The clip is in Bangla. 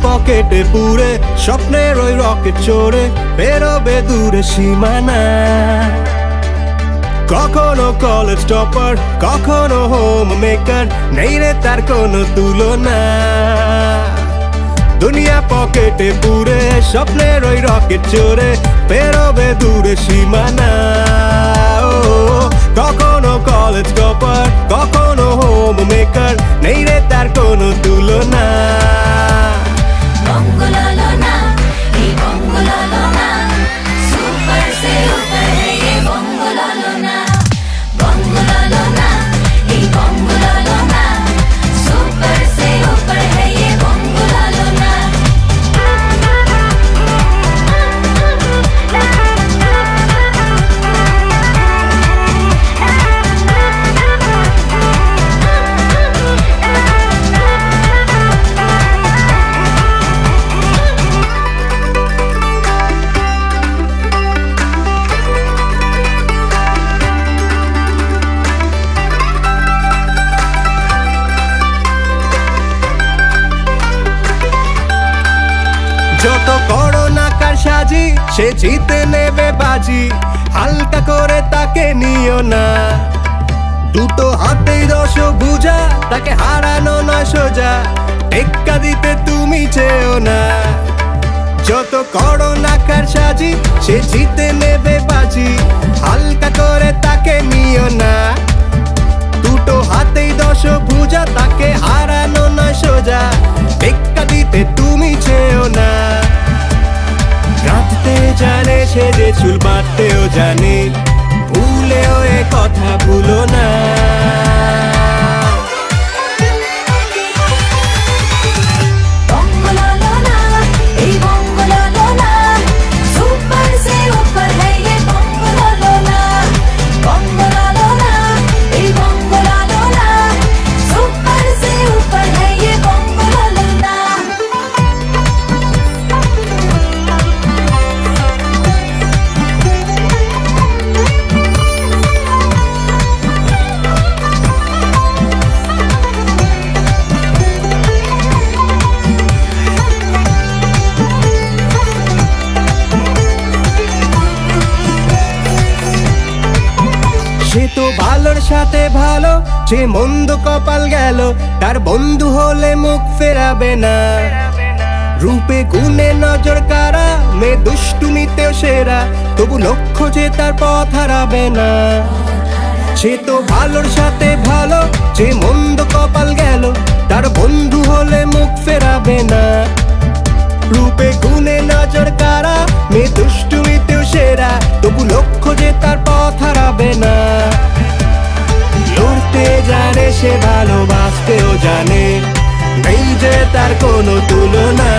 পকেটে পুরে স্বপ্নের ওই রকেট চড়ে বেরোবে দূরে সীমানা। কখনো কলেজ টপার, কখনো হোম মেকার, নেই রে তার কোনো তুলনা। দুনিয়া পকেটে পুরে স্বপ্নের ওই রকেট চড়ে বেরোবে দূরে সীমানা। কখনো কলেজ টপার, কখনো হোম মেকার, নেই রে তার কোনো তুলনা। যত করোনা কার সাজি সে জিতে নেবে বাজি, হালকা করে তাকে নিও না। দুটো হাতেই দশ ভুজা, তাকে হারানো নয় সোজা, টেক্কা দিতে তুমি চেও না। যত করোনা কার সাজি সে জিতে নেবে বাজি, হালকা করে তাকে নিও না। দুটো হাতেই দশ ভুজা, তাকে হারানো নয় সোজা, টেক্কা দিতে তুমি চেও না। কাঁদতে জানে সে যে চুল বাঁধতেও জানে, ভুলেও এ কথা ভুলো না। সে তো ভালোর সাথে ভালো, যে মন্দ কপাল গেল, তার বন্ধু হলে মুখ ফেরাবে না। রূপে গুণে নজর কারা, মেয়ে দুষ্টুমিতেও সেরা, তবু লক্ষ্য যে তার পথ হারাবে না। সে তো ভালোর সাথে ভালো, যে মন্দ কপাল গেল, তার বন্ধু হলে মুখ ফেরাবে না। রূপে গুণে নজর কারা, মেয়ে দুষ্টুমিতেও সেরা, তবু লক্ষ্য যে তার পথ হারাবে না। লড়তে জানে সে, ভালোবাসতেও জানে, নেই যে তার কোনো তুলনা।